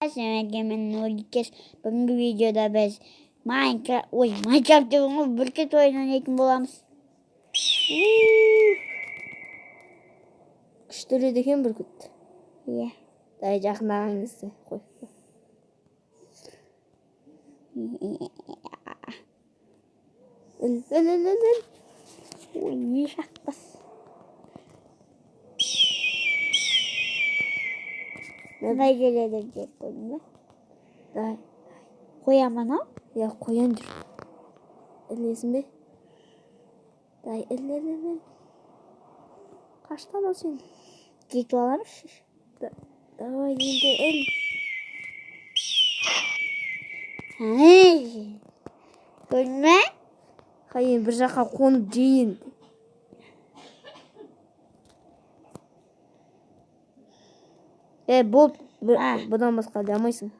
Assalamualaikum menurut бүгінгі видеода біз Minecraft деген бүркіт ойынын ойнайтын боламыз. Күштіреді екен бүркіт. Иә. Дай жақындағаныңызды қой. Үл. Ой, шақпас. Дай келеді деп қойдың ба? Дай. Қоямын ау? Я қоян жүр. Ілесің бе? Дай, іл. Қаштан ол сен? Кетіп аламыз. Давай, енді іл. Көрдің ме? Қайын бір жаққа қонып жейін. Бол, бұдан басқа дамайсың.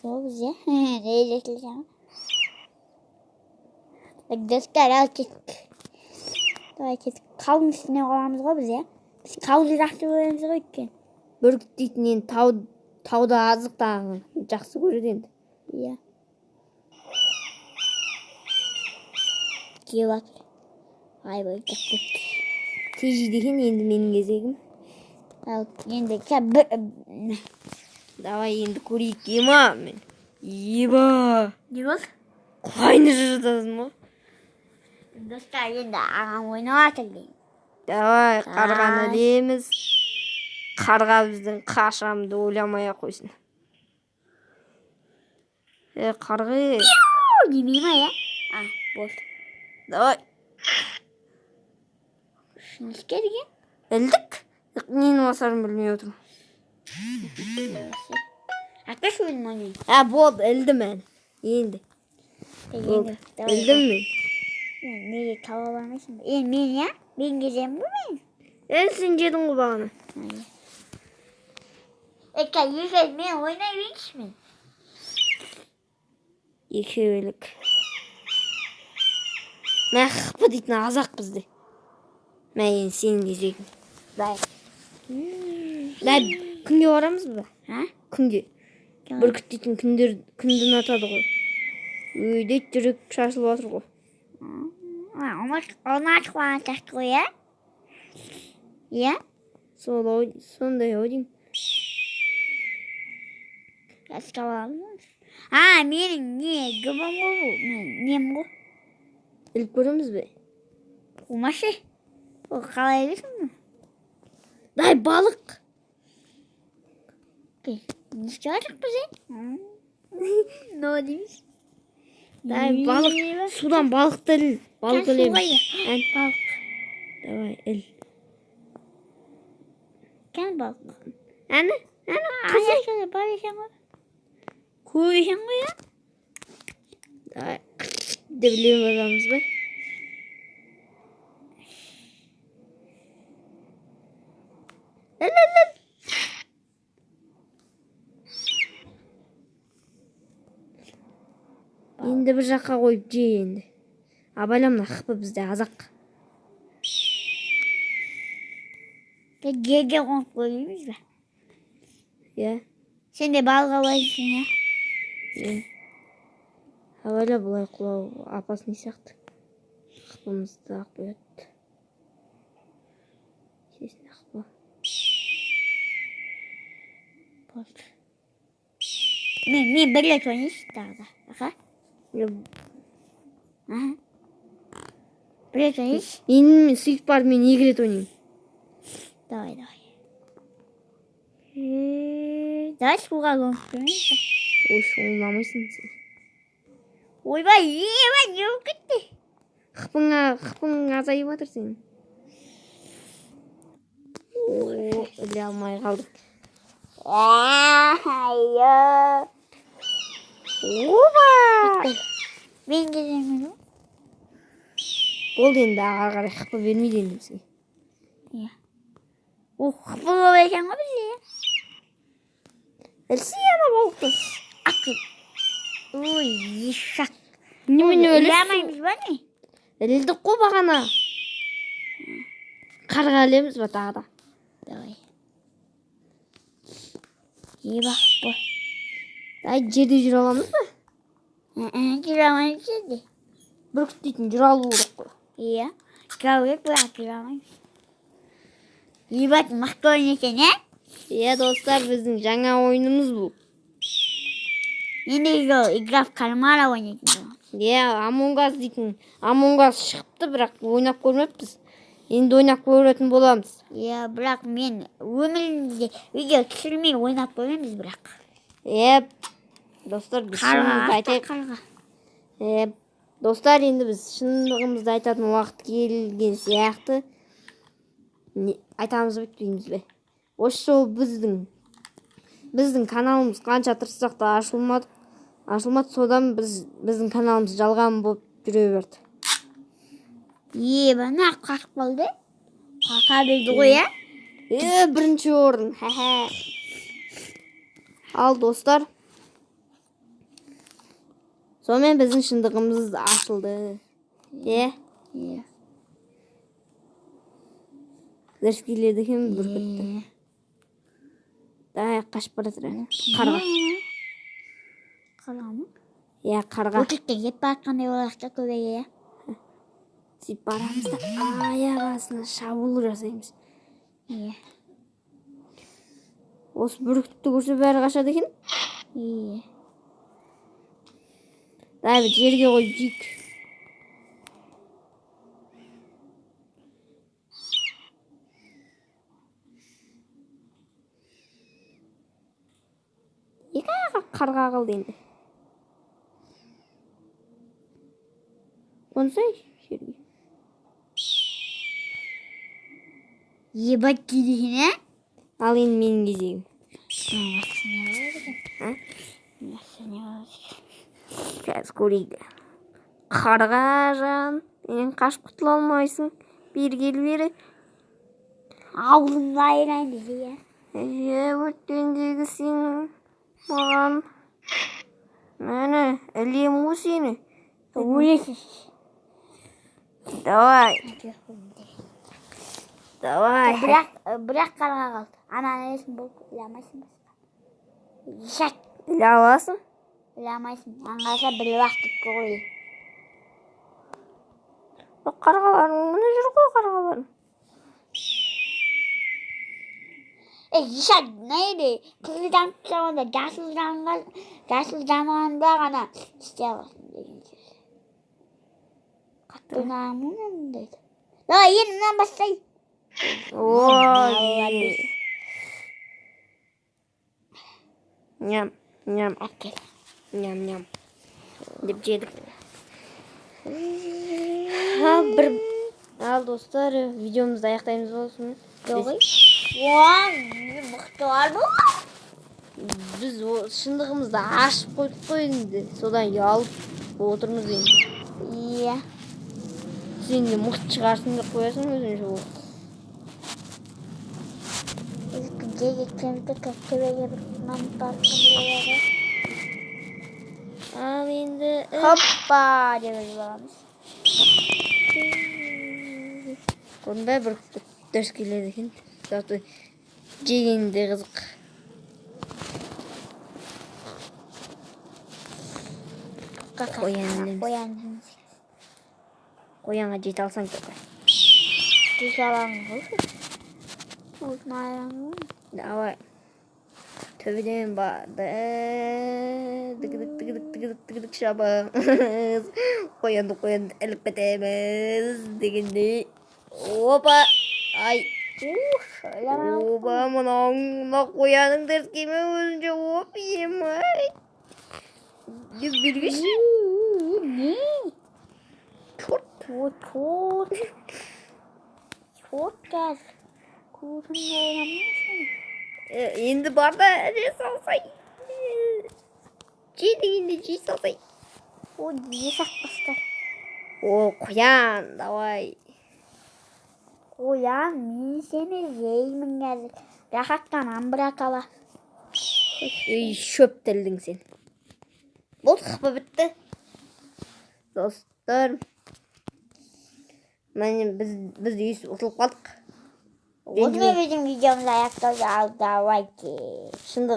Болыз, я? Рейзетілген. Достар, ал кеттік. Давай кеттік. Қаудың үстіне қоямыз ғой біз, я? Біз қауды жақсы көреміз ғой өткен. Бүркіт дейтін енді тауда азықтағын жақсы көреді енді. Иә. Кеп атыр. Ай бой, көп. Тежейді екен енді менің кезегім. Ал енді Давай енді көрейік, ема мен. Еба. Не бол? Қайны жатасың ма? Достар, енді ағам ойнап атыр дейін. Давай, қарғаны ілеміз. Қарға біздің қашамды ойламай-ақ қойсын. Қарғы. Демей ма, я? Болды. Давай. Шын ішке деген? Ілдік. Нені басарын білмей отырмын. Ақаш ойын ойнайын. Болды, ілдім ән. Енді. Ілдім мен. Неге таба бармайсың ба? Мен, я? Мен кезем бұл мен? Сен жедің ғой бағана. Егер мен ойнай берейінші мен. Екеуілік. Мә қыпы дейтін азақ бізде. Мә енді сенің кезегің. Дай. Күнге барамыз ба? Күнге. Бүркіт дейтін күнді ұнатады ғой. Өйдет жүрек шашылып отыр ғой. Оны ашық баған тақты ғой, я? Я? Сондай ойдың. Жасқа баламыз. Менің не гүбім ғой бұл? Нем ғой? Іліп көреміз бе? Қумашы. Ол қалай білсің бі? Дай, балық. Не істеп жатырық біз, Но дейміз. Дай, балық. Судан балықты іл. Балық ілеміз. Балық. Давай, іл. Кән балық. Әні? Қызы. Бар ешен ғой. Көп ешен ғой, я? Давай, деп ілем адамыз ба? Іл. Енді бір жаққа қойып жей енді. Абайламна қыпы бізде азақ. Жерге қонып көрейміз бе? Иә. Сен де балға байсың, я? Абайла бұлай құлау апасының сияқты. Қыпымызды ақ қояды. Сесін қыпы. Болды. Мен бір рет ойнайсың тағы да. Аха? Бір рет ойнайсың? Енді мен сөйтіп барып мен екі рет ойнайым. Давай. Давай суға көміп көрейін. Ой, шоңламайсың сен. Ойбай, не болып кетті? Қыпың азайып жатыр сен. Іле алмай қалдық. Оба! Мен кеземін ғой. Болды енді ағар қарай қыпы бермейді енді бізге. Иә. Қыпы болып екен ғой бізде, я? Ілсі ана балықты. Ақыл. Ой, ешақ. Немен өлісің? Ілемейміз ба не? Ілдік қой бағана. Қарға ілеміз ба тағы да? Давай. Ебақ бұл. жерде жүре аламыз ба? Жүре алмаймыз жерде. Бүркіт дейтін жүре алу керек қой. Иә. Жүре керек, бірақ жүре алмаймыз. Ебат мықты ойын екен, ә? Иә, достар, біздің жаңа ойынымыз бұл. Енді игра в кальмара ойнайтын. Иә, Among Us дейтін. Among Us шығыпты, бірақ ойнап көрмеппіз. Енді ойнап көретін боламыз. Иә, бірақ мен өмірімізде видео түсірмей ойнап көрмейміз бірақ. Иә, достар, біз шынымызды айтайық. Достар, енді біз шындығымызды айтатын уақыт келген сияқты. Айтамыз бітпейміз бе? Осы жол біздің каналымыз қанша тырыссақ та ашылмады, содан біздің каналымыз жалған болып жүре берді. Бана қашып қалды. Қақа білді ғой, ә? Бірінші орын. Ал, достар, сонымен біздің шындығымыз ашылды. Дәріс келеді екен бүркітті. Қашып бара жатыр. Қарға. Қарға ма? Иә, қарға. Бүркітте кеп баққандай олақта көбейе. Сөйтіп барамыз да аяқ астына шабуыл жасаймыз. Осы бүркітті көрсе бәрі қашады екен. Дәбі жерге қойып жейік. Екі аяғы қарға қалды енді. Қонсай жерге. Ебат кейдеген, ә? Ал енді менің кезегім. Қазір көрейді. Қарғажан, сен қашып құтыла алмайсың. Бері кел бері. Аулыңға айырайын десе, иә? Өткендегі сен маған. Мәні, әлем ғой сені. өлесіз. Давай. Бірақ қарға қалды. Ананы есін болып ұламайсың басқа. Ешат. Біле аласың? Ұламайсың. Аңғаса бір уақыт қой. Қарғаларың, мұны жүр ғой қарғаларың. Ешат, нейді? Қызылдан тұсауында жасыл дамағанда ғана істе аласың деген сөз. Қатты ұнағымын дейді. Енді мұнан бастай. Ням, ням, ням, ням. Деп жедік. Ал, достар, видеомызды аяқтаймыз болсын. Жоғый. Мұқты бар бұл. Біз шындығымызды ашып қойдық қой енді. Содан ұялып отырмыз енді. Иә. Сен де мұқты шығарсың деп қоясың өзінше ол. Ал енді... Хоппа деп өзі боламыз. Көрінбай бір дұрыс келеді екен. Заты жегенде қызық. Қоянға жете алсаң көпір. Жете аламын ғой. Давай. Төбеден барды. Дігідік шабыңыз. Қоянды іліп кетеміз дегендей. Опа. Ай. Опа, мұна қояның дәрскеме өзінше оп емай. Деп бергеші. Не? Чорт кәз. Көрінді ойнамайсың. Енді барда әне салсай. Же дегенде же салсай. Же сақпастар. Қоян, давай. Қоян, мен сені жеймін қазір. Рахаттан бірақ ала. Шөп тілдің сен. Болдық па бітті? Достар, біз үйсі ұтылып қалдық. Осымен біздің видеомыз аяқталды. Ал давайте. Шындық